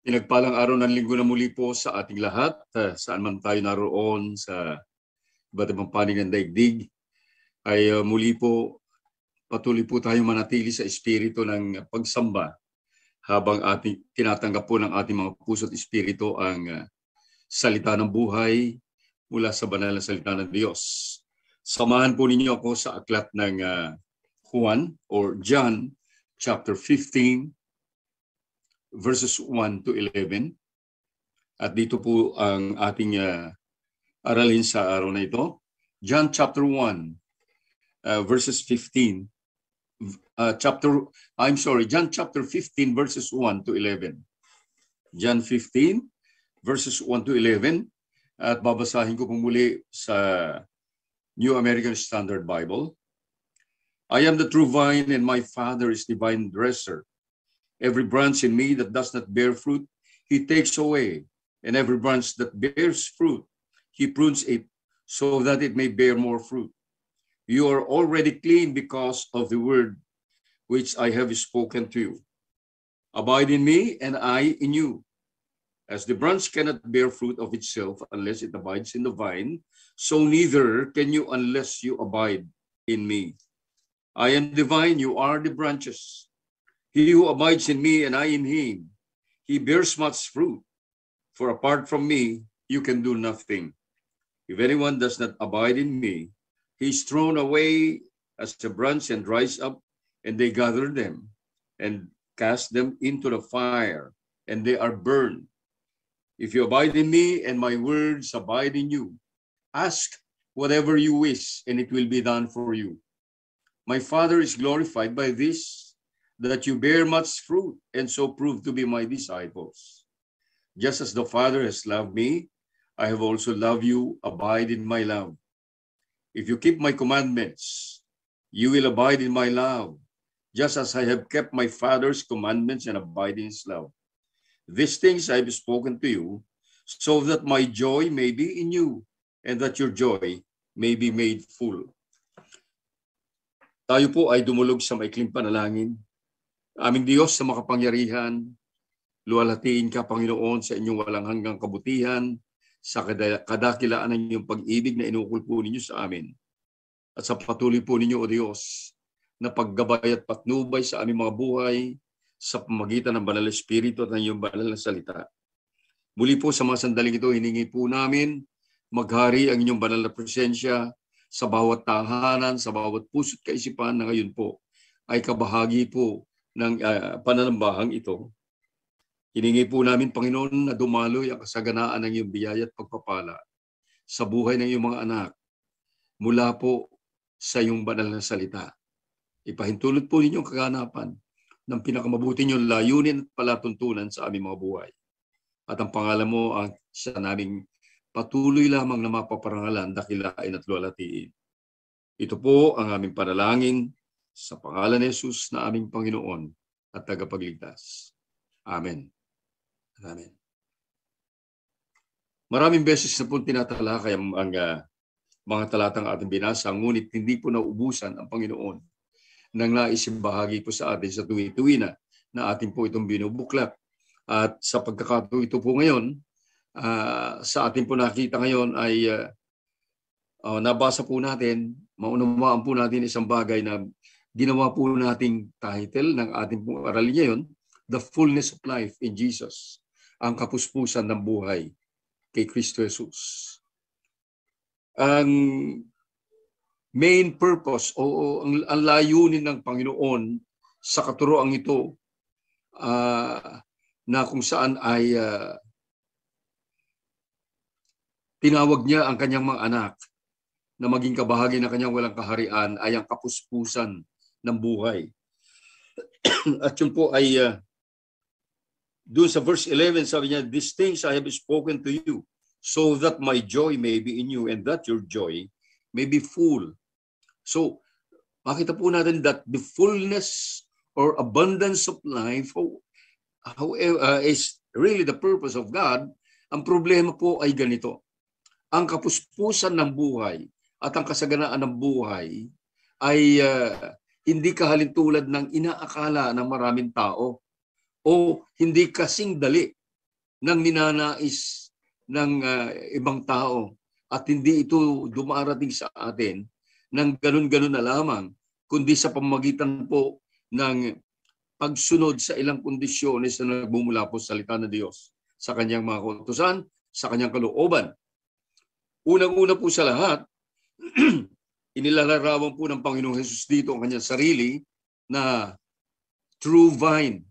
Pinagpalang araw ng linggo na muli po sa ating lahat, saan man tayo naroon sa iba't ibang panig ng daigdig, ay muli po patuloy po tayong manatili sa espiritu ng pagsamba habang ating tinatanggap po ng ating mga puso at espiritu ang salita ng buhay mula sa banal na salita ng Diyos. Samahan po ninyo ako sa aklat ng Juan or John chapter 15 verses 1 to 11. At dito po ang ating aralin sa araw na ito. John chapter 1 verses 15. John chapter 15 verses 1 to 11. John 15 verses 1 to 11. At babasahin ko po muli sa New American Standard Bible. I am the true vine and my Father is the vine dresser. Every branch in me that does not bear fruit, he takes away. And every branch that bears fruit, he prunes it so that it may bear more fruit. You are already clean because of the word which I have spoken to you. Abide in me and I in you. As the branch cannot bear fruit of itself unless it abides in the vine, so neither can you unless you abide in me. I am the vine, you are the branches. He who abides in me and I in him, he bears much fruit. For apart from me, you can do nothing. If anyone does not abide in me, he is thrown away as a branch and dries up, and they gather them and cast them into the fire, and they are burned. If you abide in me and my words abide in you, ask whatever you wish, and it will be done for you. My Father is glorified by this, that you bear much fruit and so prove to be my disciples. Just as the Father has loved me, I have also loved you. Abide in my love. If you keep my commandments, you will abide in my love, just as I have kept my Father's commandments and abide in his love. These things I have spoken to you, so that my joy may be in you, and that your joy may be made full. Tayo po ay dumulog sa maikling panalangin. Aming Diyos sa makapangyarihan, luwalhatiin ka, Panginoon, sa inyong walang hanggang kabutihan, sa kadakilaan ng inyong pag-ibig na inukol po ninyo sa amin. At sa patuloy po ninyo, O Diyos, na paggabay at patnubay sa aming mga buhay sa pamagitan ng Banal na Espiritu at ng iyong banal na salita. Muli po sa mga sandaling ito, hiningi po namin maghari ang inyong banal na presensya sa bawat tahanan, sa bawat puso't kaisipan na ngayon po ay kabahagi po ng pananambahang ito. Hiningi po namin, Panginoon, na dumaloy ang kasaganaan ng iyong biyaya at pagpapala sa buhay ng iyong mga anak mula po sa iyong banal na salita. Ipahintulot po ninyong kaganapan ng pinakamabuti niyong layunin at palatuntunan sa aming mga buhay. At ang pangalan mo ang siya naming patuloy lamang na mapaparangalan, dakilain at luwalhatiin. Ito po ang aming panalangin sa pangalan ni Jesus na aming Panginoon at tagapagligtas. Amen. Amen. Maraming beses na po tinatalakay ang mga talatang ating binasa, ngunit hindi po nauubusan ang Panginoon nang naisibahagi po sa atin sa tuwi-tuwi na ating po itong binubuklat. At sa pagkakataon ito po ngayon, sa ating po nakita ngayon ay nabasa po natin, maunawaan po natin isang bagay na ginawa po nating title ng ating pong aralin ngayon, The Fullness of Life in Jesus, ang kapuspusan ng buhay kay Kristo Jesus. Ang main purpose o ang layunin ng Panginoon sa katuroang ito na kung saan ay tinawag niya ang kanyang mga anak na maging kabahagi ng kanyang walang kaharian ay ang kapuspusan ng buhay. At yun po ay doon sa verse 11, sabi niya, these things I have spoken to you so that my joy may be in you and that your joy may be full. So, makita po natin that the fullness or abundance of life is really the purpose of God. Ang problema po ay ganito. Ang kapuspusan ng buhay at ang kasaganaan ng buhay ay hindi kahalintulad ng inaakala ng maraming tao o hindi kasing dali ng ninanais ng ibang tao at hindi ito dumarating sa atin ng ganun-ganun na lamang, kundi sa pamamagitan po ng pagsunod sa ilang kondisyones na nagmumula po sa salita ng Diyos, sa kanyang mga kautusan, sa kanyang kalooban. Unang-una po sa lahat, inilalarawan po ng Panginoong Hesus dito ang kanyang sarili na true vine.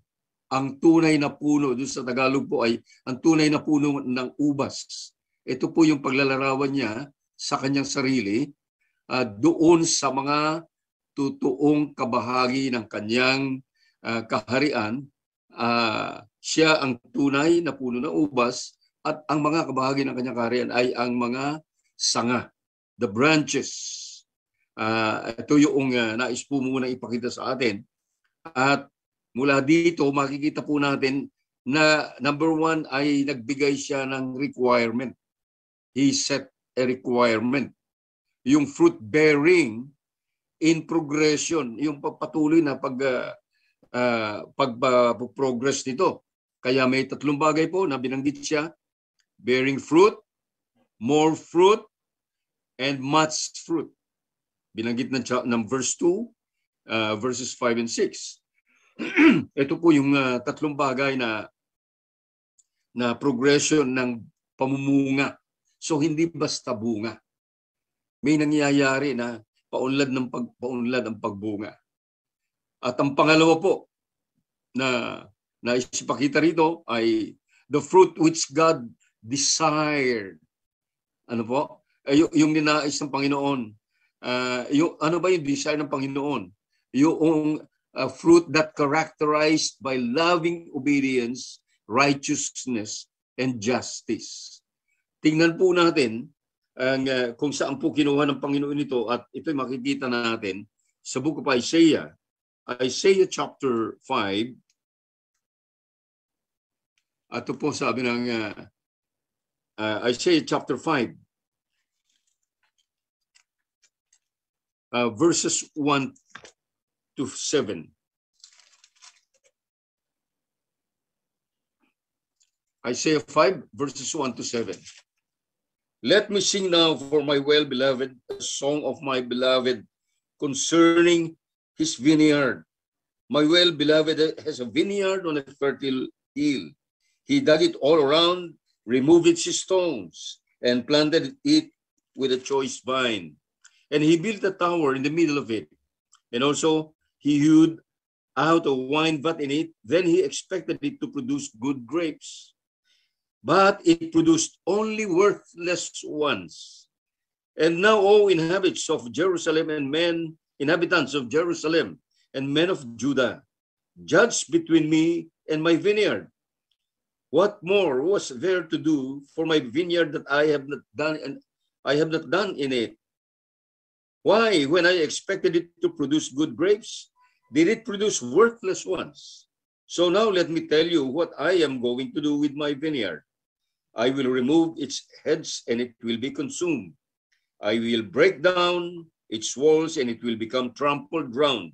Ang tunay na puno, doon sa Tagalog po ay ang tunay na puno ng ubas. Ito po yung paglalarawan niya sa kanyang sarili doon sa mga totoong kabahagi ng kanyang kaharian. Siya ang tunay na puno ng ubas at ang mga kabahagi ng kanyang kaharian ay ang mga sanga, the branches. Ito yung nais po muna ipakita sa atin. At mula dito, makikita po natin na number one ay nagbigay siya ng requirement. He set a requirement. Yung fruit bearing in progression, yung patuloy na pag-progress nito. Kaya may tatlong bagay po na binanggit siya: bearing fruit, more fruit, and much fruit. Binanggit ng verse 2, verses 5 and 6. Ito po yung tatlong bagay na progression ng pamumunga. So hindi basta bunga. May nangyayari na paunlad ang pagbunga. At ang pangalawa po na naisipakita rito ay the fruit which God desired. Ano po? Yung ninais ng Panginoon. Ano ba yung desire ng Panginoon? Yung fruit that characterized by loving obedience, righteousness, and justice. Tingnan po natin kung saan po kinuha ng Panginoon ito, at ito'y makikita natin sa book of Isaiah. Isaiah chapter 5. Ito po sabi ng Isaiah chapter 5. Verses 1 to 7. Isaiah 5, verses 1 to 7. Let me sing now for my well-beloved a song of my beloved concerning his vineyard. My well-beloved has a vineyard on a fertile hill. He dug it all around, removed its stones, and planted it with a choice vine. And he built a tower in the middle of it. And also he hewed out a wine vat in it. Then he expected it to produce good grapes. But it produced only worthless ones. And now, O inhabitants of Jerusalem and inhabitants of Jerusalem and men of Judah, judge between me and my vineyard. What more was there to do for my vineyard that I have not done, and I have not done in it? Why, when I expected it to produce good grapes, did it produce worthless ones? So now let me tell you what I am going to do with my vineyard. I will remove its heads and it will be consumed. I will break down its walls and it will become trampled ground.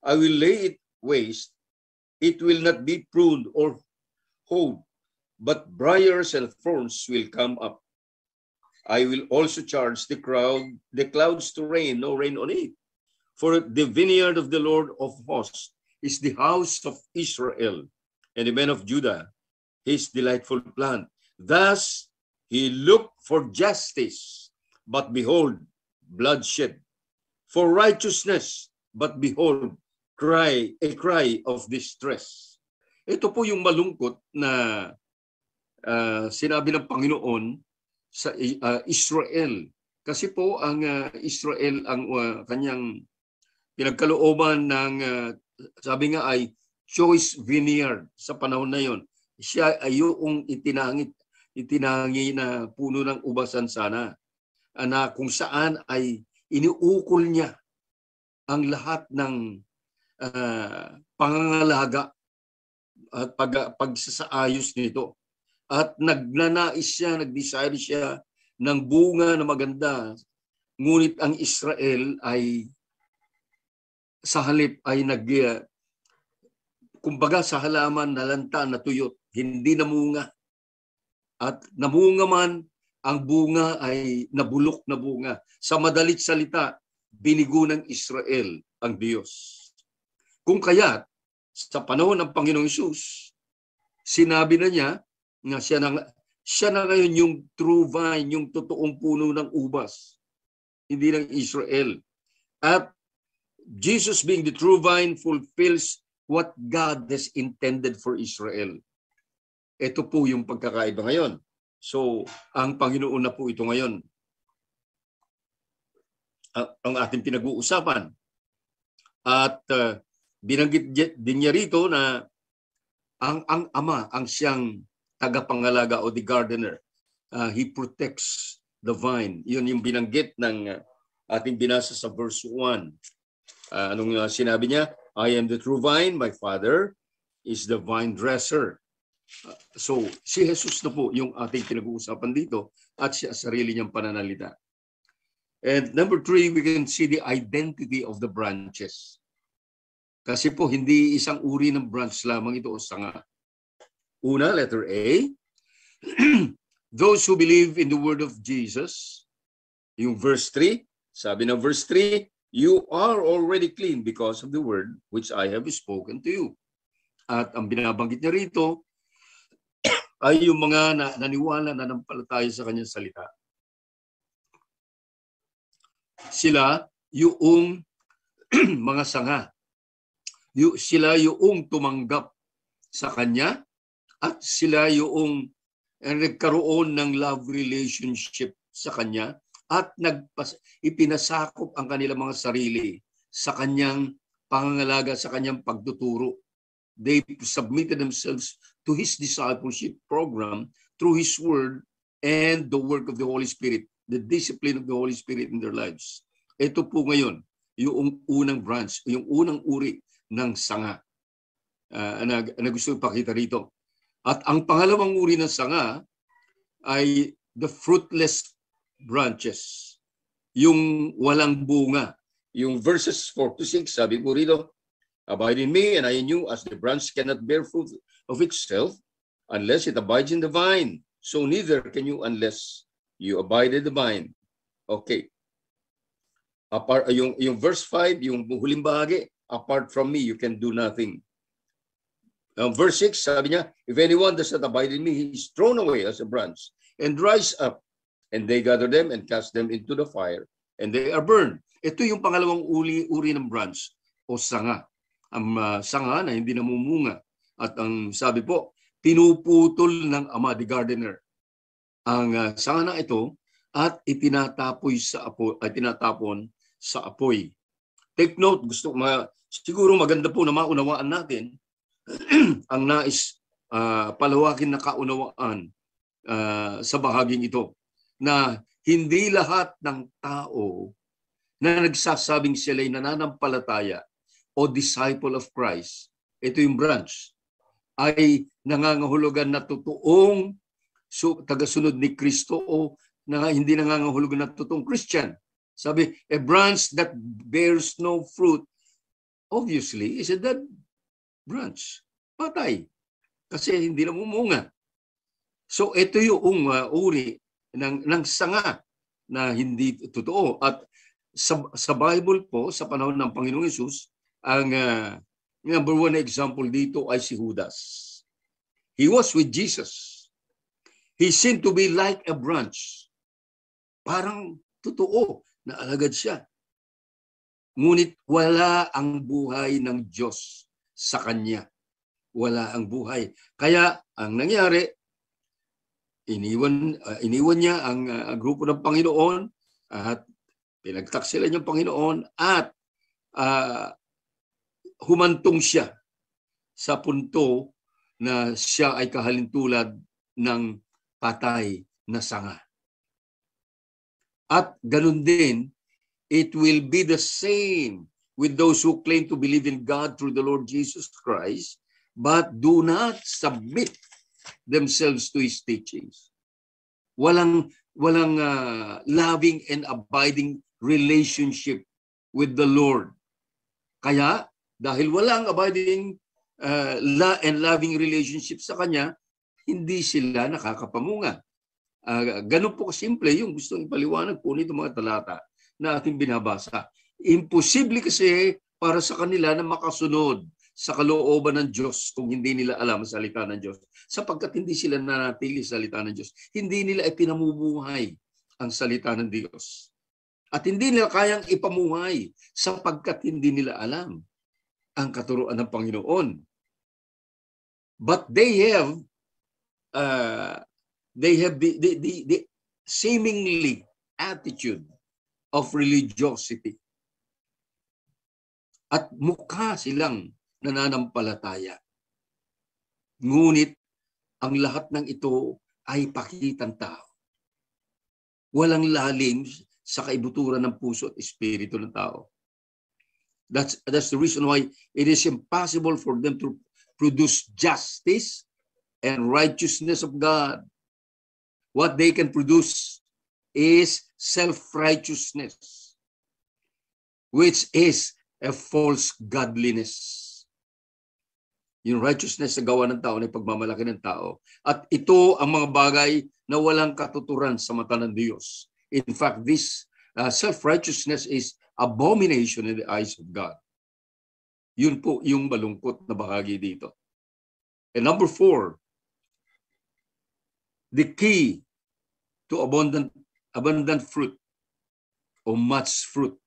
I will lay it waste. It will not be pruned or hoed, but briars and thorns will come up. I will also charge the clouds to rain, no rain on it. For the vineyard of the Lord of hosts is the house of Israel, and the men of Judah his delightful plant. Thus he looked for justice, but behold, bloodshed. For righteousness, but behold, a cry of distress. Ito po yung malungkot na sinabi ng Panginoon sa Israel. Kasi po ang Israel, ang kanyang pinagkalooban ng, sabi nga ay choice vineyard sa panahon na yon. Siya ay yung itinangi na puno ng ubasan sana, na kung saan ay iniukol niya ang lahat ng pangangalaga at pagsasaayos nito. At nag-desire siya ng bunga na maganda. Ngunit ang Israel ay sa halip ay kumbaga sa halaman nalanta, natuyot, hindi namunga. At namunga man, ang bunga ay nabulok na bunga. Sa madalit salita, binigo ng Israel ang Diyos. Kung kaya't, sa panahon ng Panginoong Hesus, sinabi na niya na siya na ngayon yung true vine, yung totoong puno ng ubas, hindi ng Israel. At Jesus being the true vine fulfills what God has intended for Israel. Ito po yung pagkakaiba ngayon. So, ang Panginoon na po ito ngayon. Ang ating pinag-uusapan. At binanggit din niya rito na ang Ama, ang siyang tagapangalaga o the gardener. He protects the vine. Yun yung binanggit ng ating binasa sa verse 1. Anong sinabi niya? I am the true vine, my Father is the vine dresser. So, si Jesus na po yung ating pinag-uusapan dito at siya sarili niyang pananalita. And number 3, we can see the identity of the branches. Kasi po, hindi isang uri ng branch lamang ito o sanga. Una, letter A, those who believe in the word of Jesus, yung verse 3, sabi ng verse 3, you are already clean because of the word which I have spoken to you. At ang binabanggit niya rito ay yung mga naniwala na nanampalataya sa kanyang salita. Sila yung mga sanga. Sila yung tumanggap sa kanya at sila yung nagkaroon ng love relationship sa kanya at ipinasakop ang kanilang mga sarili sa kanyang pangangalaga, sa kanyang pagtuturo. They submitted themselves to His discipleship program through His word and the work of the Holy Spirit, the discipline of the Holy Spirit in their lives. Ito po ngayon, yung unang branch, yung unang uri ng sanga na gusto ipakita rito. At ang pangalawang uri ng sanga ay the fruitless branches, yung walang bunga. Yung verses 4 to 6, sabi po rito, abide in me and I in you, as the branch cannot bear fruit of itself unless it abides in the vine. So neither can you unless you abide in the vine. Okay. Yung verse 5, yung huling bahagi, apart from me, you can do nothing. Verse 6, sabi niya, if anyone does not abide in me, he is thrown away as a branch and dries up, and they gather them and cast them into the fire, and they are burned. Ito yung pangalawang uri ng branch o sanga. Ang sanga na hindi namumunga. At ang sabi po, pinuputol ng Ama, the gardener, ang sanga na ito at itinatapon sa apoy. Take note, siguro maganda po na maunawaan natin ang nais palawakin na kaunawaan sa bahaging ito, na hindi lahat ng tao na nagsasabing sila'y nananampalataya o disciple of Christ, ito yung branch, ay nangangahulugan na totoong tagasunod ni Kristo o hindi nangangahulugan na totoong Christian. Sabi, a branch that bears no fruit, obviously, is a dead branch. Patay. Kasi hindi namumunga. So, ito yung uri ng sanga na hindi totoo. At sa Bible po, sa panahon ng Panginoong Hesus, ang number one example dito ay si Judas. He was with Jesus. He seemed to be like a branch. Parang totoo na alagad siya. Ngunit wala ang buhay ng Diyos sa kanya. Wala ang buhay. Kaya ang nangyari, iniwan niya ang grupo ng Panginoon at pinagtaksilan niya ang Panginoon at humantong siya sa punto na siya ay kahalintulad ng patay na sanga. At ganun din, it will be the same with those who claim to believe in God through the Lord Jesus Christ, but do not submit themselves to His teachings. Walang loving and abiding relationship with the Lord. Kaya, dahil walang abiding and loving relationship sa Kanya, hindi sila nakakapamunga. Ganun po kasimple yung gusto ipaliwanag po nito mga talata na ating binabasa. Imposible kasi para sa kanila na makasunod sa kalooban ng Diyos kung hindi nila alam ang salita ng Diyos. Sapagkat hindi sila nanatili sa salita ng Diyos. Hindi nila ipinamumuhay ang salita ng Diyos. At hindi nila kayang ipamuhay sapagkat hindi nila alam ang katuruan ng Panginoon. But they have the seemingly attitude of religiosity. At mukha silang nananampalataya. Ngunit ang lahat ng ito ay pakitang tao. Walang lalim sa kaibuturan ng puso at espiritu ng tao. That's the reason why it is impossible for them to produce justice and righteousness of God. What they can produce is self-righteousness, which is a false godliness. Yung righteousness sa gawa ng tao na pagmamalaki ng tao. At ito ang mga bagay na walang katuturan sa mata ng Diyos. In fact, this self-righteousness is abomination in the eyes of God. Yun po yung malungkot na bahagi dito. And number 4, the key to abundant fruit o much fruit.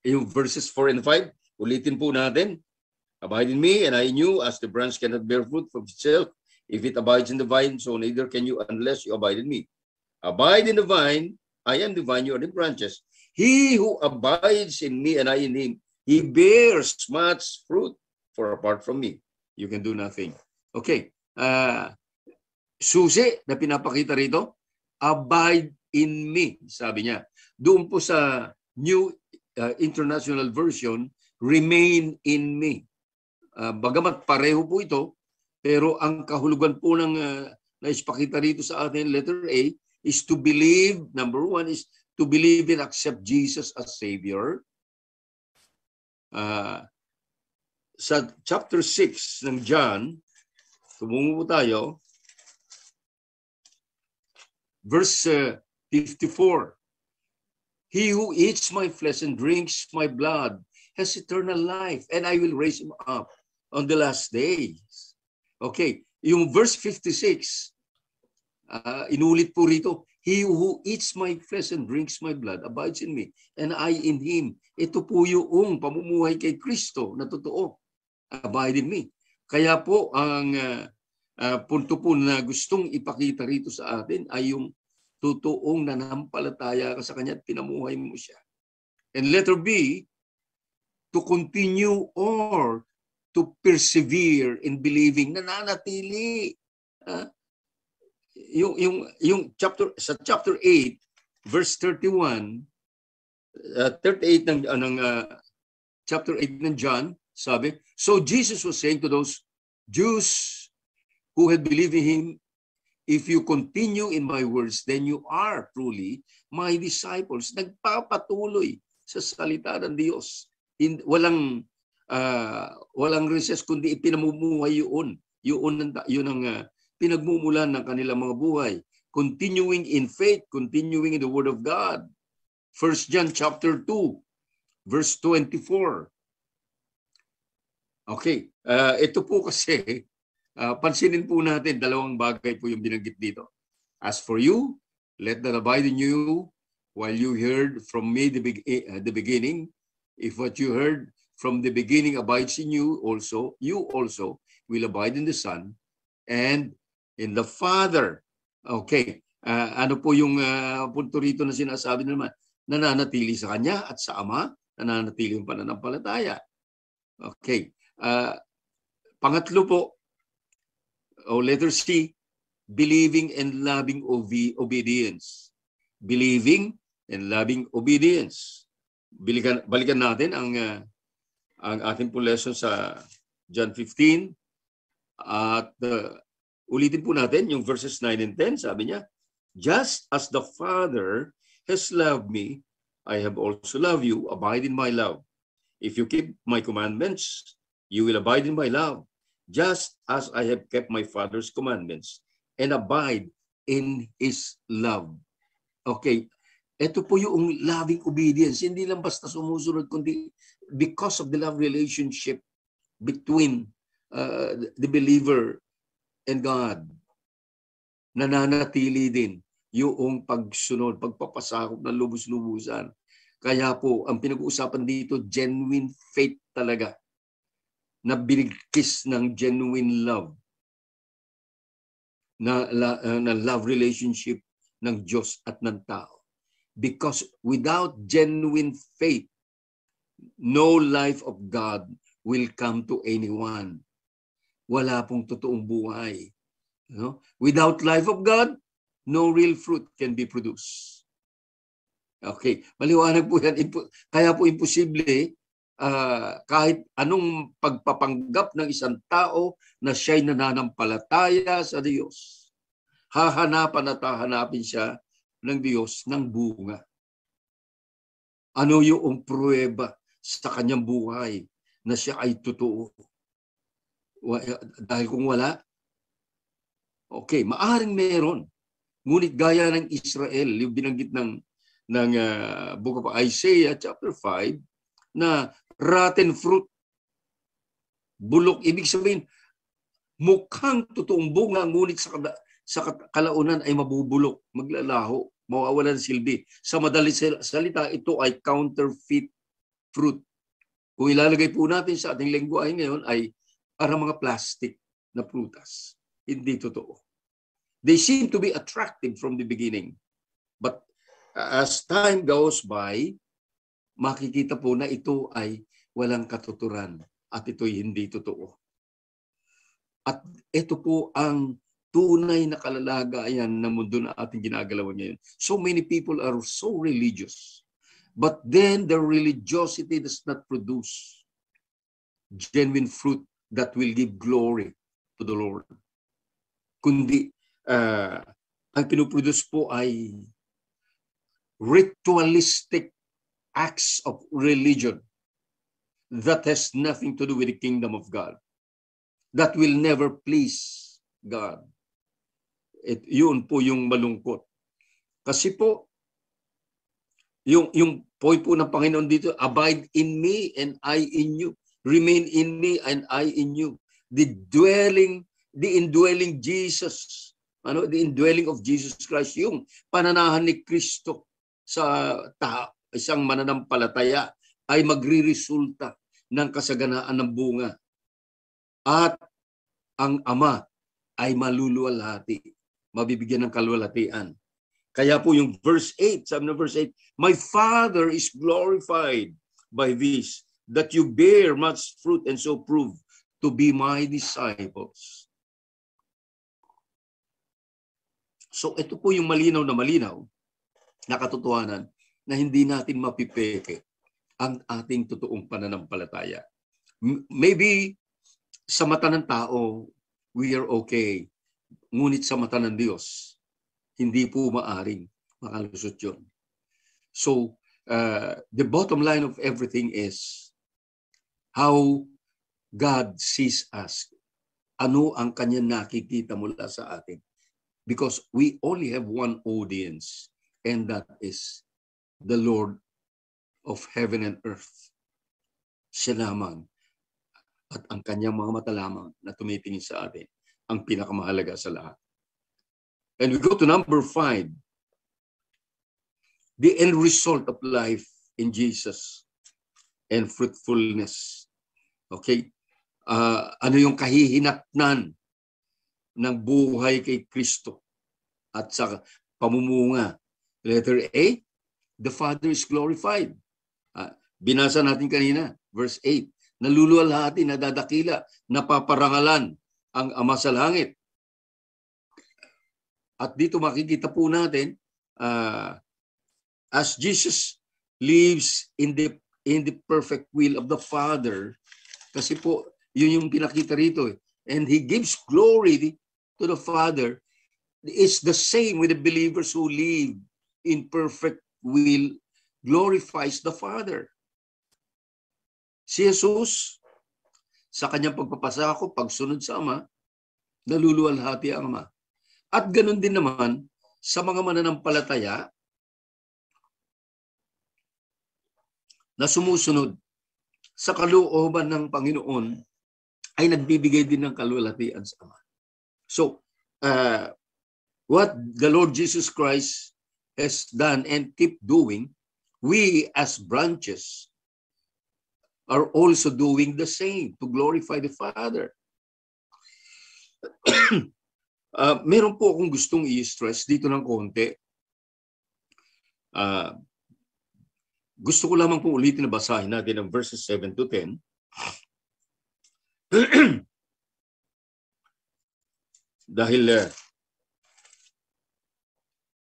Yung verses 4 and 5, ulitin po natin. Abide in me, and I in you, as the branch cannot bear fruit from itself, if it abides in the vine, so neither can you unless you abide in me. Abide in the vine, I am the vine, you are the branches. He who abides in me and I in him, he bears much fruit, for apart from me, you can do nothing. Okay, susi na pinapakita rito, abide in me, sabi niya. Doon po sa New International Version, remain in me. Bagamat pareho po ito, pero ang kahulugan po ng naispakita rito sa atin, letter A, is to believe, number 1 is to believe and accept Jesus as Savior. Sa chapter 6 ng John, tumungo po tayo, verse 54. He who eats my flesh and drinks my blood has eternal life, and I will raise him up on the last days. Okay, yung verse 56, inulit po rito, he who eats my flesh and drinks my blood abides in me, and I in him. Ito po yung pamumuhay kay Kristo na totoo. Abide in me. Kaya po, ang punto po na gustong ipakita rito sa atin ay yung totoong nanampalataya ka sa Kanya at pinamuhay mo siya. And letter B, to continue or to persevere in believing, nananatili. Yung chapter 8, verse 31, 38 ng chapter 8 ng John, sabi, so Jesus was saying to those Jews who had believed in him, if you continue in my words, then you are truly my disciples. Nagpapatuloy sa salita ng Diyos. Walang recess kundi ipinamumuhay yun ang pinagmumulan ng kanilang mga buhay. Continuing in faith, continuing in the Word of God. 1 John chapter 2, verse 24. Okay, ito po kasi, pansinin po natin, dalawang bagay po yung binanggit dito. As for you, let that abide in you, while you heard from me the beginning. If what you heard from the beginning abides in you also will abide in the Son and in the Father. Okay, ano po yung punto rito na sinasabi naman? Nananatili sa Kanya at sa Ama, nananatili yung pananampalataya. Okay, pangatlo po, letter C, believing and loving obedience. Believing and loving obedience. Balikan natin ang ating po lesson sa John 15 at ulitin po natin yung verses 9 and 10. Sabi niya, just as the Father has loved me, I have also loved you. Abide in my love. If you keep my commandments, you will abide in my love. Just as I have kept my Father's commandments and abide in His love. Okay, ito po yung loving obedience. Hindi lang basta sumusunod, kundi because of the love relationship between the believer and God, nananatili din yung pagsunod, pagpapasakop ng lubos-lubusan. Kaya po, ang pinag-uusapan dito, genuine faith talaga, na binigkis ng genuine love, na love relationship ng Diyos at ng tao. Because without genuine faith, no life of God will come to anyone. Wala pong totoong buhay. No? Without life of God, no real fruit can be produced. Okay, maliwanag po yan. Kaya po imposible kahit anong pagpapanggap ng isang tao na siya'y nananampalataya sa Diyos, hahanapan at hahanapin siya ng Diyos ng bunga. Ano yung pruweba sa kanyang buhay na siya ay totoo? Dahil kung wala, okay, maaring meron. Ngunit gaya ng Israel, yung binanggit ng Book of Isaiah chapter 5, na rotten fruit, bulok, ibig sabihin, mukhang totoong bunga, ngunit sa kalaunan ay mabubulok, maglalaho, mawawala ng silbi. Sa madaling salita, ito ay counterfeit fruit. Kung ilalagay po natin sa ating lengguwahe ngayon ay parang mga plastic na prutas. Hindi totoo. They seem to be attractive from the beginning. But as time goes by, makikita po na ito ay walang katuturan at ito'y hindi totoo. At ito po ang tunay na kalalagayan ng mundo na ating ginagalawan ngayon. So many people are so religious, but then their religiosity does not produce genuine fruit that will give glory to the Lord. Kundi ang pinuproduce po ay ritualistic acts of religion that has nothing to do with the kingdom of God, that will never please God. Yun po yung malungkot. Kasi po, yung point po ng Panginoon dito, abide in me and I in you. Remain in me and I in you. The indwelling Jesus, the indwelling of Jesus Christ, yung pananahan ni Kristo sa isang mananampalataya ay magriresulta ng kasaganaan ng bunga. At ang Ama ay maluluwalhati, mabibigyan ng kaluwalhatian. Kaya po yung verse 8, sabi ng verse 8, my Father is glorified by this, that you bear much fruit and so prove to be my disciples. So ito po yung malinaw na katotohanan na hindi natin mapipeke ang ating totoong pananampalataya. Maybe sa mata ng tao, we are okay. Ngunit sa mata ng Diyos, hindi po maaring makalusot yun. So, the bottom line of everything is how God sees us. Ano ang kanya nakikita mula sa atin? Because we only have one audience, and that is the Lord of heaven and earth. Siya lamang at ang kanyang mga mata lamang na tumitingin sa atin ang pinakamahalaga sa lahat. And we go to number 5. The end result of life in Jesus and fruitfulness. Okay? Ano yung kahihinatnan ng buhay kay Kristo at sa pamumunga? Letter A, the Father is glorified. Binasa natin kanina, verse 8. Naluluwalhati, nadadakila, napaparangalan ang Ama sa langit. At dito makikita po natin, as Jesus lives in the perfect will of the Father, kasi po, yun yung pinakita rito. And He gives glory to the Father. It's the same with the believers who live in perfect will, glorifies the Father. Si Jesus, sa kanyang pagpapasako, pagsunod sa Ama, naluluwalhati ang Ama. At ganun din naman sa mga mananampalataya na sumusunod sa kalooban ng Panginoon ay nagbibigay din ng kalwalhatian sa Ama. So, what the Lord Jesus Christ has done and keep doing, we as branches are also doing the same to glorify the Father. Meron po akong gustong i-stress dito ng konti. Gusto ko lamang po ulitin na basahin natin ang verses 7 to 10. Dahil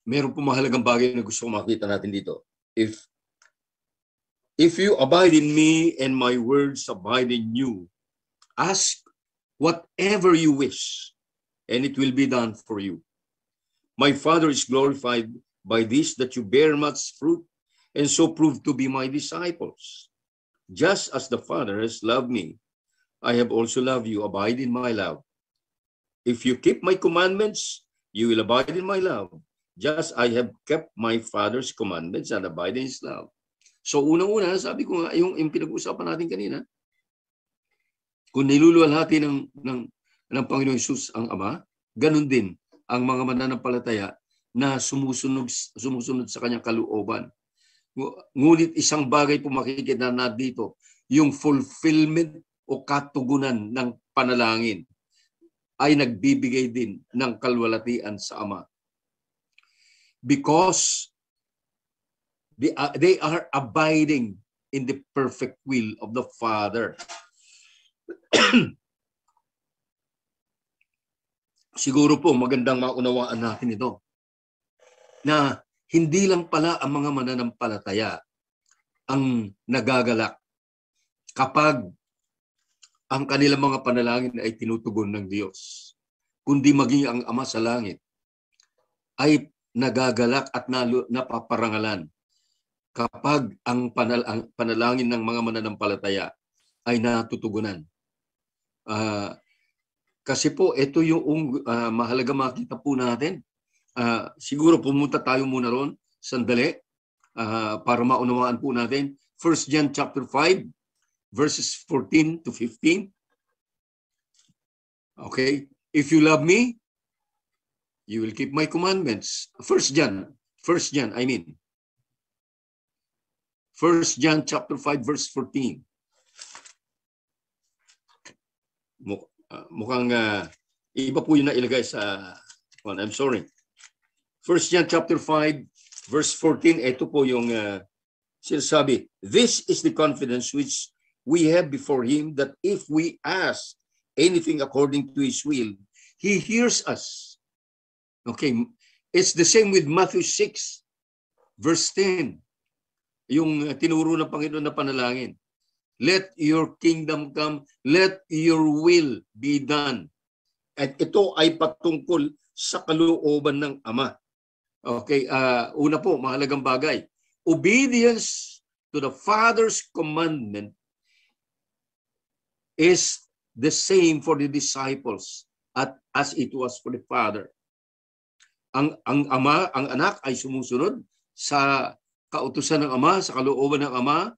meron po mahalagang bagay na gusto ko makita natin dito. If you abide in me and my words abide in you, ask whatever you wish, and it will be done for you. My Father is glorified by this, that you bear much fruit, and so prove to be my disciples. Just as the Father has loved me, I have also loved you. Abide in my love. If you keep my commandments, you will abide in my love, just I have kept my Father's commandments and abide in his love. So unang-una, sabi ko nga, yung pinag-usapan natin kanina, kung niluluwalhati ng Panginoon Hesus ang Ama, ganun din ang mga mananampalataya na sumusunod sa kanyang kalooban. Ngunit isang bagay po makikita na dito, yung fulfillment o katugunan ng panalangin ay nagbibigay din ng kalwalhatian sa Ama. Because they are abiding in the perfect will of the Father. Siguro po magandang maunawaan natin ito na hindi lang pala ang mga mananampalataya ang nagagalak kapag ang kanilang mga panalangin ay tinutugon ng Diyos, kundi maging ang Ama sa langit ay nagagalak at napaparangalan kapag ang panalangin ng mga mananampalataya ay natutugunan. Kasi po, ito yung mahalaga makita po natin. Siguro pumunta tayo muna ron, sandali, para maunawaan po natin. 1 John chapter 5, verses 14 to 15. Okay? If you love me, you will keep my commandments. 1 John, I mean. 1 John chapter 5, verse 14. Mukhang iba po yung nailagay sa I'm sorry. 1 John chapter 5 verse 14, ito po yung sinasabi, this is the confidence which we have before him, that if we ask anything according to his will, he hears us. Okay, it's the same with Matthew 6 verse 10, yung tinuro ng Panginoon na panalangin. Let your kingdom come, let your will be done. At ito ay patungkol sa kalooban ng Ama. Okay, una po, mahalagang bagay. Obedience to the Father's commandment is the same for the disciples as it was for the Father. Ang Ama, ang anak ay sumusunod sa kautusan ng Ama, sa kalooban ng Ama,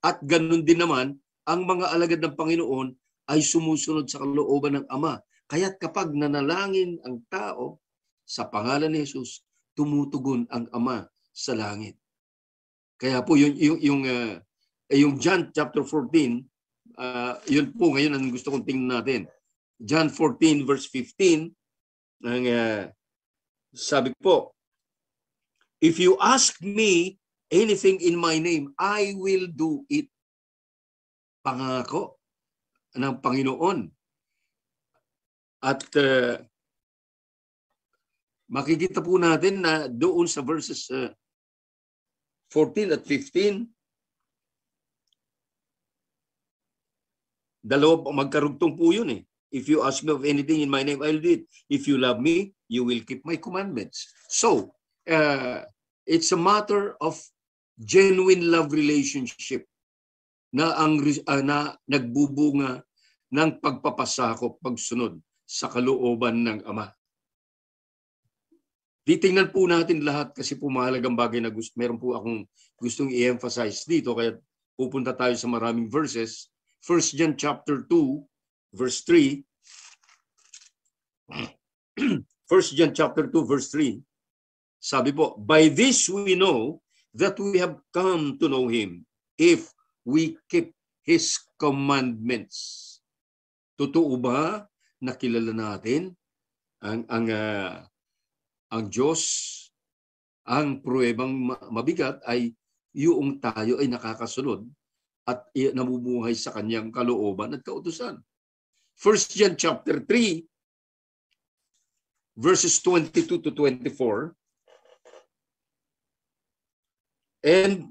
at ganun din naman, ang mga alagad ng Panginoon ay sumusunod sa kalooban ng Ama. Kaya't kapag nanalangin ang tao sa pangalan ni Jesus, tumutugon ang Ama sa langit. Kaya po yung John chapter 14, yun po ngayon ang gusto kong tingnan natin. John 14 verse 15, ang sabi po, if you ask me anything in my name, I will do it. Pangako ng Panginoon. At makikita po natin na doon sa verses 14 at 15, dalawa magkarugtong po yun eh. If you ask me of anything in my name, I'll do it. If you love me, you will keep my commandments. So, it's a matter of genuine love relationship na nagbubunga ng pagpapasakop, pagsunod sa kalooban ng Ama. Titingnan po natin lahat kasi po mahalagang bagay na meron po akong gustong i-emphasize dito kaya pupunta tayo sa maraming verses. 1 John chapter 2 verse 3. 1 John chapter 2 verse 3. Sabi po, by this we know that we have come to know him if we keep his commandments. Totoo ba na kilala natin ang Diyos? Ang pruwebang mabigat ay yung tayo ay nakakasunod at namumuhay sa kanyang kalooban at kautusan. 1 John chapter 3 verses 22 to 24. And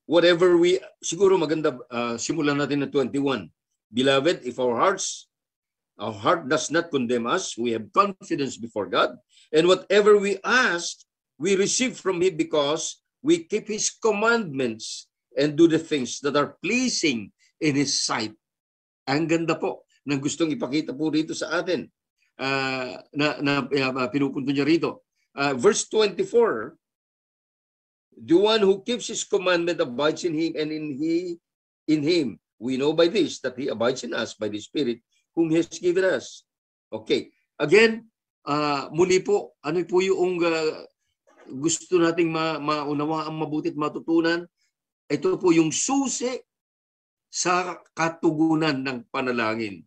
whatever siguro maganda simulan natin na 21. Beloved, if our heart does not condemn us, we have confidence before God, and whatever we ask, we receive from him because we keep his commandments and do the things that are pleasing in his sight. Ang ganda po ng gustong ipakita po rito sa atin na pinupunto niya rito. Verse 24, the one who keeps his commandment abides in him, and in him. We know by this that he abides in us by the Spirit whom he has given us. Okay. Again, muli po, ano po yung gusto nating maunawaan mabuti at matutunan? Ito po yung susi sa katugunan ng panalangin.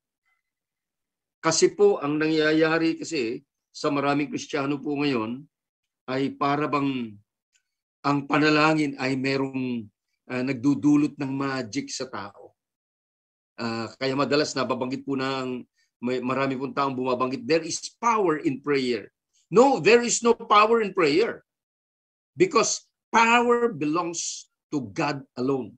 Kasi po, ang nangyayari kasi sa maraming Kristiyano po ngayon ay para bang ang panalangin ay merong nagdudulot ng magic sa tao. Kaya madalas nababanggit po marami pong taong bumabanggit, there is power in prayer. No, there is no power in prayer. Because power belongs to God alone.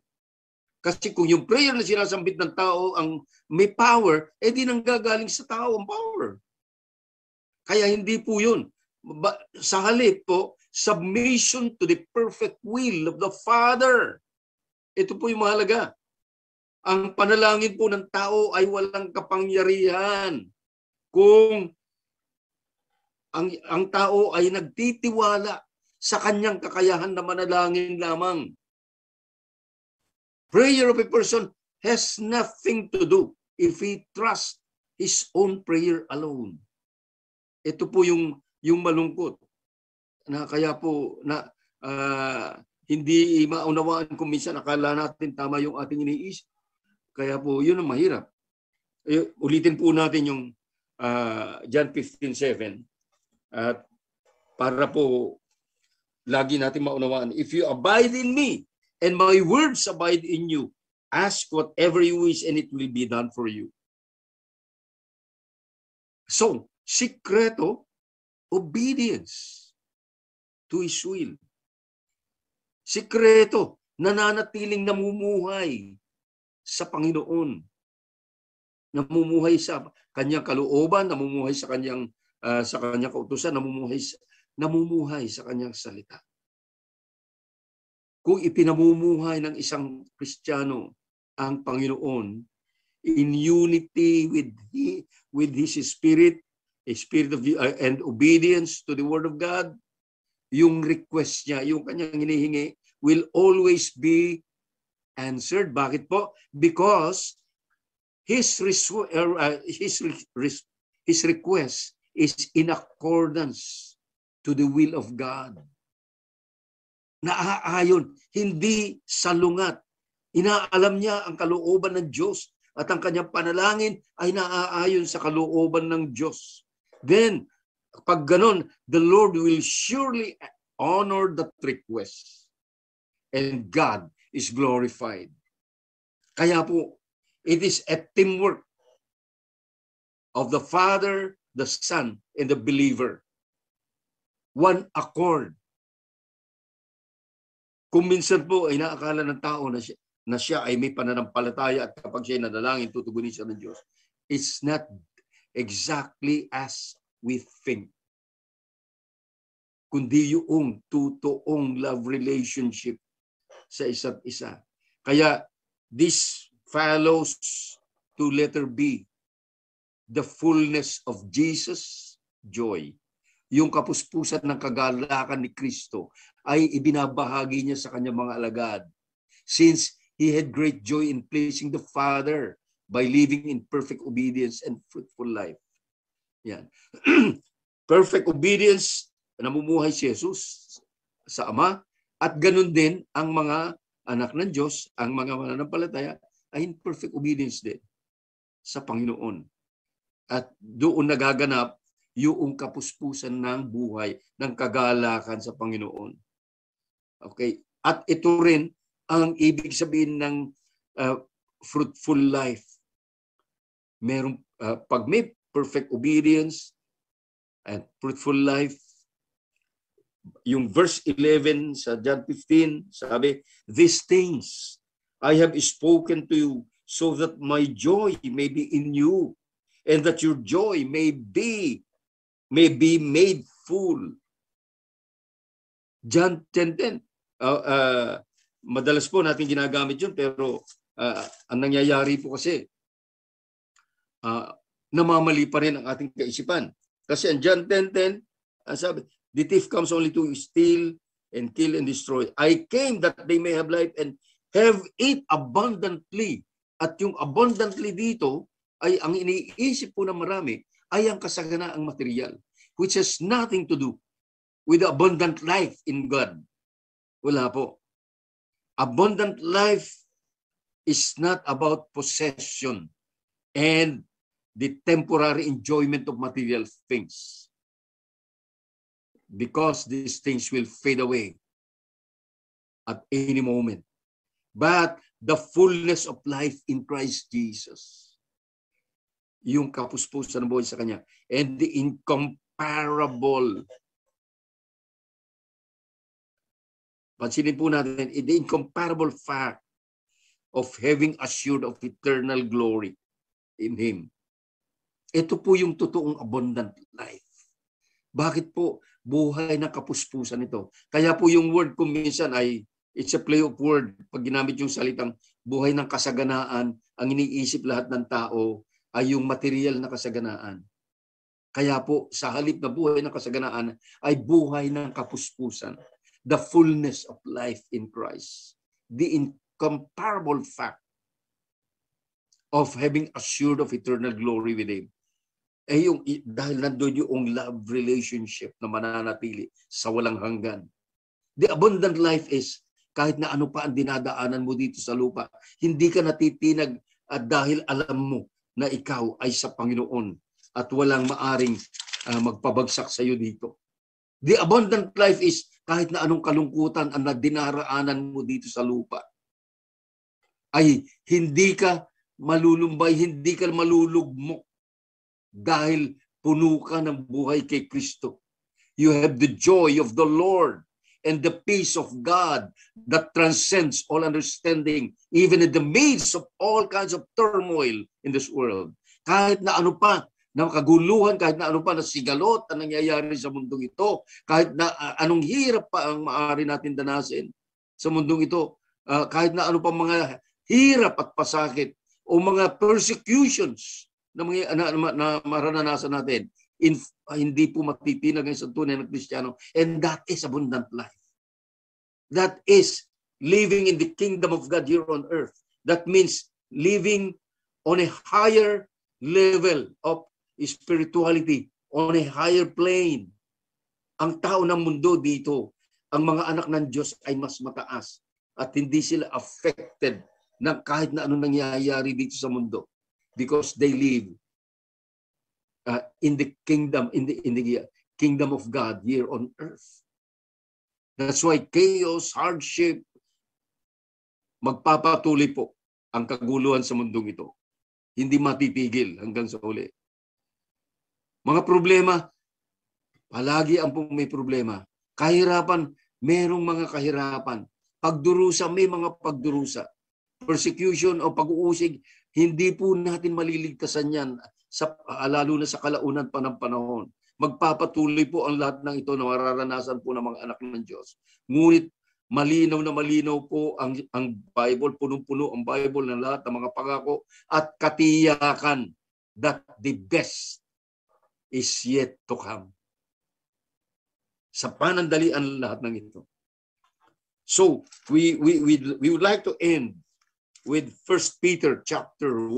Kasi kung yung prayer na sinasambit ng tao ang may power, di nanggagaling sa tao ang power. Kaya hindi po yun. Sa halip po, submission to the perfect will of the Father. Ito po yung mahalaga. Ang panalangin po ng tao ay walang kapangyarihan kung ang tao ay nagtitiwala sa kanyang kakayahan na manalangin lamang. Prayer of a person has nothing to do if he trusts his own prayer alone. Ito po yung malungkot. Kaya po hindi maunawaan kung minsan akala natin tama yung ating iniisip. Kaya po yun ang mahirap. Ulitin po natin yung John 15:7 at para po lagi natin maunawaan. If you abide in me and my words abide in you, ask whatever you wish and it will be done for you. So, sikreto, obedience to his will. Sikreto, nananatiling namumuhay sa Panginoon. Namumuhay sa kanyang kalooban, namumuhay sa kanyang kautusan, namumuhay sa kanyang salita. Kung ipinamumuhay ng isang Kristiyano ang Panginoon in unity with his spirit, a spirit of and obedience to the word of God, yung request niya, yung kanyang hinihingi will always be answered. Bakit po? Because his request is in accordance to the will of God. Naaayon, hindi salungat. Inaalam niya ang kalooban ng Diyos at ang kanyang panalangin ay naaayon sa kalooban ng Diyos. Then, pag ganon, the Lord will surely honor that request. And God is glorified. Kaya po, it is a teamwork of the Father, the Son, and the believer. One accord. Kung minsan po ay naakala ng tao na siya ay may pananampalataya at kapag siya ay nanalangin, tutugunin siya ng Diyos. It's not exactly as we think. Kundi yung totoong love relationship sa isa't isa. Kaya this follows to letter B, the fullness of Jesus' joy. yung kapuspusan ng kagalakan ni Kristo ay ibinabahagi niya sa kanyang mga alagad. Since he had great joy in pleasing the Father by living in perfect obedience and fruitful life. Yan. Perfect obedience, namumuhay si Jesus sa Ama, at ganun din ang mga anak ng Diyos, ang mga mananampalataya, ay in perfect obedience din sa Panginoon. At doon nagaganap yung kapuspusan ng buhay, ng kagalakan sa Panginoon. Okay? At ito rin ang ibig sabihin ng fruitful life. Merong, pag may perfect obedience and fruitful life, yung verse 11 sa John 15, sabi, "These things I have spoken to you so that my joy may be in you and that your joy may be made full." John 10:10. Madalas po natin ginagamit yun, pero ang nangyayari po kasi, namamali pa rin ang ating kaisipan. Kasi ang John 10:10, sabi, "The thief comes only to steal and kill and destroy. I came that they may have life and have it abundantly." At yung abundantly dito ay ang iniisip po ng marami ay ang kasaganaang material, which has nothing to do with the abundant life in God. Wala po. Abundant life is not about possession and the temporary enjoyment of material things, because these things will fade away at any moment. But the fullness of life in Christ Jesus, yung kapuspusan ng buhay sa Kanya, and the incomparable, pansinin po natin, the incomparable fact of having assured of eternal glory in Him. Ito po yung totoong abundant life. Bakit po buhay ng kapuspusan ito? Kaya po yung word ko minsan ay, it's a play of word. Pag ginamit yung salitang buhay ng kasaganaan, ang iniisip lahat ng tao ay yung material na kasaganaan. Kaya po sa halip na buhay ng kasaganaan ay buhay ng kapuspusan. The fullness of life in Christ. The incomparable fact of having assured of eternal glory with Him. Yung, dahil nandun yung love relationship na mananatili sa walang hanggan. The abundant life is, kahit na ano pa ang dinadaanan mo dito sa lupa, hindi ka natitinag at dahil alam mo na ikaw ay sa Panginoon at walang maaring magpabagsak sa iyo dito. The abundant life is, kahit na anong kalungkutan ang dinaraanan mo dito sa lupa, ay hindi ka malulumbay, hindi ka malulugmok, dahil puno ka ng buhay kay Kristo. You have the joy of the Lord and the peace of God that transcends all understanding, even in the midst of all kinds of turmoil in this world. Kahit na ano pa na kaguluhan, kahit na ano pa na sigalot ang nangyayari sa mundong ito, kahit na anong hirap pa ang maaari natin danasin sa mundong ito, kahit na ano pa mga hirap at pasakit o mga persecutions na maranasan natin, hindi po matitinag ng isang tunay na Kristiyano. And that is abundant life. That is living in the kingdom of God here on earth. That means living on a higher level of spirituality, on a higher plane. Ang tao ng mundo dito, ang mga anak ng Diyos ay mas mataas at hindi sila affected ng kahit na anong nangyayari dito sa mundo. Because they live in the kingdom of God here on earth. That's why chaos, hardship, magpapatuloy po ang kaguluhan sa mundong ito. Hindi matitigil hanggang sa uli. Mga problema, palagi ang may problema. Kahirapan, merong mga kahirapan. Pagdurusa, may mga pagdurusa. Persecution o pag-uusig, hindi po natin maliligtasan yan, lalo na sa kalaunan pa ng panahon. Magpapatuloy po ang lahat ng ito na mararanasan po ng mga anak ng Diyos. Ngunit malinaw na malinaw po ang Bible, punong-puno ang Bible ng lahat ng mga pangako at katiyakan that the best is yet to come. Sa panandalian lahat ng ito. So, we would like to end with 1 Peter chapter 1.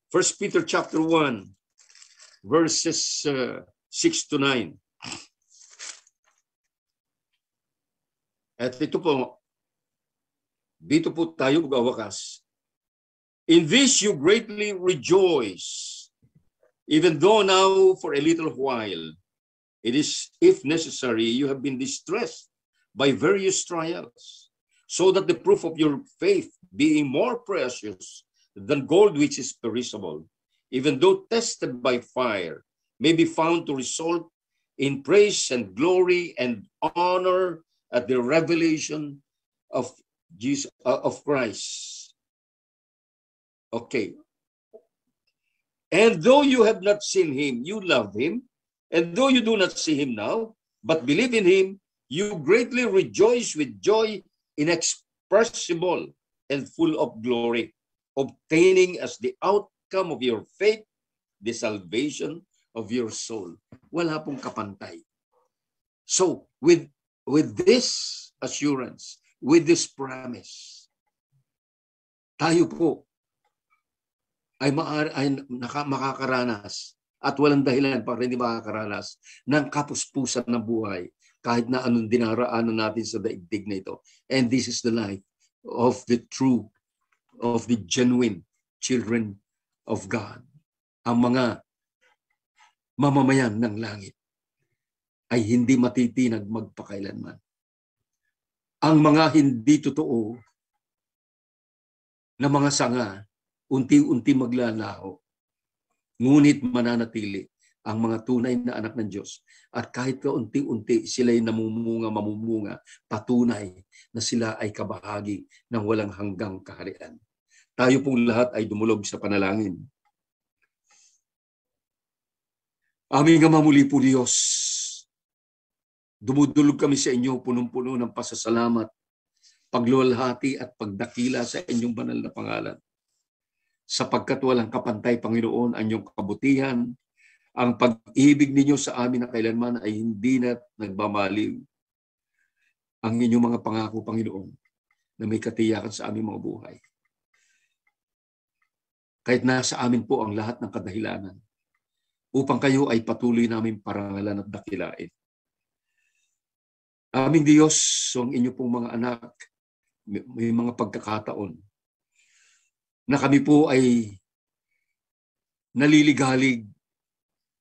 1 Peter chapter 1, verses 6 to 9. At ito po, dito po tayo magwawakas. In this you greatly rejoice, even though now for a little while, it is, if necessary, you have been distressed by various trials, so that the proof of your faith, being more precious than gold which is perishable, even though tested by fire, may be found to result in praise and glory and honor at the revelation of Jesus, of Christ. Okay. And though you have not seen him, you love him. And though you do not see him now, but believe in him, you greatly rejoice with joy inexpressible and full of glory, obtaining as the outcome of your faith the salvation of your soul. Wala pong kapantay. So, with this assurance, with this promise, tayo po ay makakaranas at walang dahilan para hindi makakaranas ng kapuspusan ng buhay kahit na anong dinaraanan natin sa daigdig na ito. And this is the life of the true, of the genuine children of God. Ang mga mamamayan ng langit ay hindi matitinag magpakailanman. Ang mga hindi totoo na mga sanga, unti-unti maglalaho, ngunit mananatili ang mga tunay na anak ng Diyos. At kahit kaunti-unti sila'y mamumunga, patunay na sila ay kabahagi ng walang hanggang kaharian. Tayo pong lahat ay dumulog sa panalangin. Aming Ama, muli po Diyos, dumudulog kami sa inyo punong-puno ng pasasalamat, pagluwalhati at pagdakila sa inyong banal na pangalan. Sapagkat walang kapantay, Panginoon, ang inyong kabutihan, ang pag-ibig ninyo sa amin na kailanman ay hindi na nagbamaliw. Ang inyong mga pangako, Panginoon, na may katiyakan sa aming mga buhay. Kahit nasa amin po ang lahat ng kadahilanan, upang kayo ay patuloy namin parangalan at dakilain. Aming Diyos, ang inyo pong mga anak, may mga pagkakataon na kami po ay naliligalig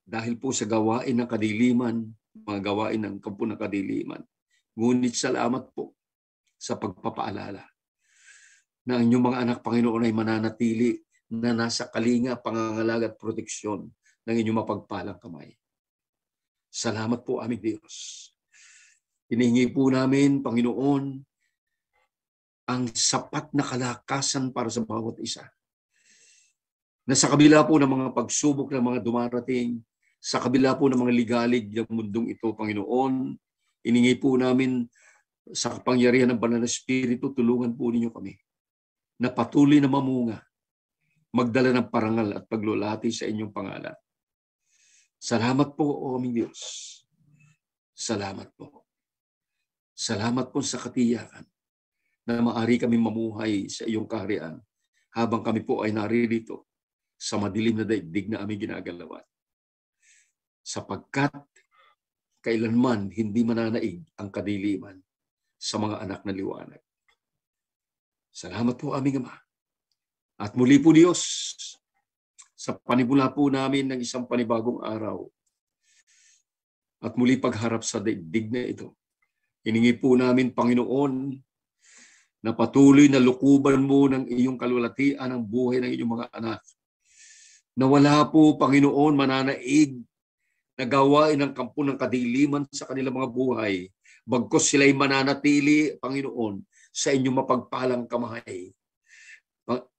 dahil po sa gawain ng kadiliman, mga gawain ng kampo ng kadiliman. Ngunit salamat po sa pagpapaalala na ang inyong mga anak, Panginoon, ay mananatili na nasa kalinga, pangangalaga at proteksyon ng inyong mapagpalang kamay. Salamat po, aming Diyos. Hinihingi po namin, Panginoon, ang sapat na kalakasan para sa bawat isa. Na sa kabila po ng mga pagsubok ng mga dumarating, sa kabila po ng mga ligalig ng mundong ito, Panginoon, hiningi po namin sa kapangyarihan ng Banal na Espiritu, tulungan po ninyo kami na patuloy na mamunga, magdala ng parangal at paglulati sa inyong pangalan. Salamat po, O aming Diyos. Salamat po. Salamat po sa katiyakan na maaari kami mamuhay sa iyong kaharian habang kami po ay naririto sa madilim na daigdig na aming ginagalawan. Sapagkat kailanman hindi mananaig ang kadiliman sa mga anak na liwanag. Salamat po, aming Ama. At muli po, Diyos, sa panimula po namin ng isang panibagong araw at muli pagharap sa daigdig na ito, hiningi po namin, Panginoon, na patuloy na lukuban mo ng iyong kalwalatian ang buhay ng iyong mga anak. Na wala po, Panginoon, mananaig na gawain ng kampo ng kadiliman sa kanilang mga buhay, bagkus sila'y mananatili, Panginoon, sa inyong mapagpalang kamay.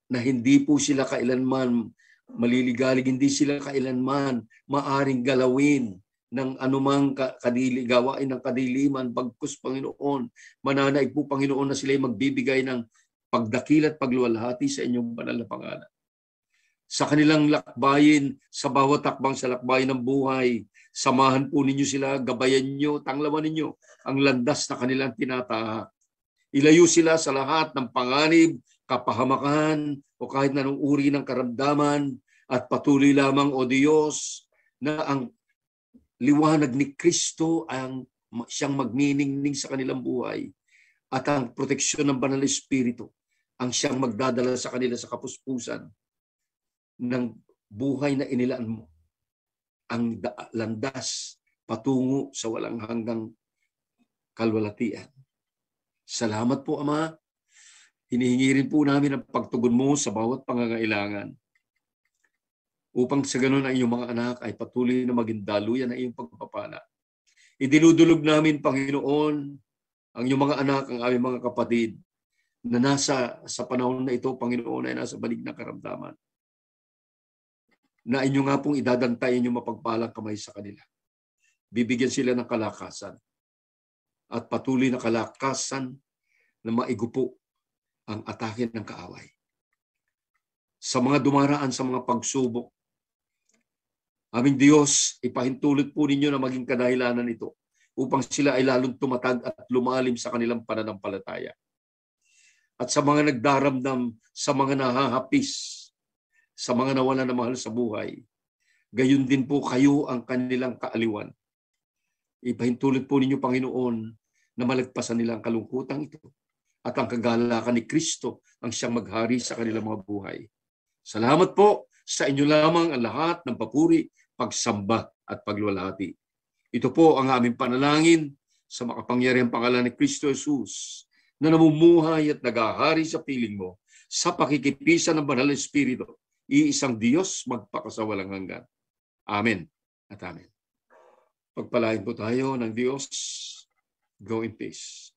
Na hindi po sila kailanman maliligalig, hindi sila kailanman maaring galawin ng anumang gawain ng kadiliman, bagkus, Panginoon, mananaig po, Panginoon, na sila'y magbibigay ng pagdakil at pagluwalhati sa inyong banal na pangalan. sa kanilang lakbayin, sa bawat takbang sa lakbayin ng buhay. Samahan po ninyo sila, gabayan nyo, tanglawan ninyo ang landas na kanilang tinatahak. Ilayo sila sa lahat ng panganib, kapahamakan, o kahit na anong uri ng karamdaman, at patuloy lamang, O Diyos, na ang liwanag ni Kristo ang siyang magniningning sa kanilang buhay, at ang proteksyon ng Banal na Espiritu ang siyang magdadala sa kanila sa kapuspusan ng buhay na inilaan mo, ang landas patungo sa walang hanggang kalwalatian. Salamat po, Ama. Hinihingi rin po namin ang pagtugon mo sa bawat pangangailangan, upang sa ganun ang iyong mga anak ay patuloy na maging daluyan ng iyong pagpapala. Idinudulog namin, Panginoon, ang iyong mga anak, ang aming mga kapatid, na nasa sa panahon na ito, Panginoon, ay nasa balig na karamdaman, na inyo nga pong idadantay inyong mapagpalang kamay sa kanila. Bibigyan sila ng kalakasan at patuloy na kalakasan na maigupo ang atake ng kaaway. Sa mga dumaraan sa mga pagsubok, aming Diyos, ipahintulot po ninyo na maging kadahilanan ito upang sila ay lalong tumatag at lumalim sa kanilang pananampalataya. At sa mga nagdaramdam, sa mga nahahapis, sa mga nawalan na mahal sa buhay, gayon din po kayo ang kanilang kaaliwan. Ipahintulot po ninyo, Panginoon, na malagpasan nila ang kalungkutan ito at ang kagalakan ni Kristo ang siyang maghari sa kanilang mga buhay. Salamat po, sa inyo lamang ang lahat ng papuri, pagsamba at pagluwalhati. Ito po ang aming panalangin sa makapangyarihang pangalan ni Kristo Jesus, na namumuhay at nagahari sa piling mo sa pakikipisan ng Banal na Espiritu, iisang Diyos magpakasawalang hanggan. Amen at amen. Pagpalain po tayo ng Diyos. Go in peace.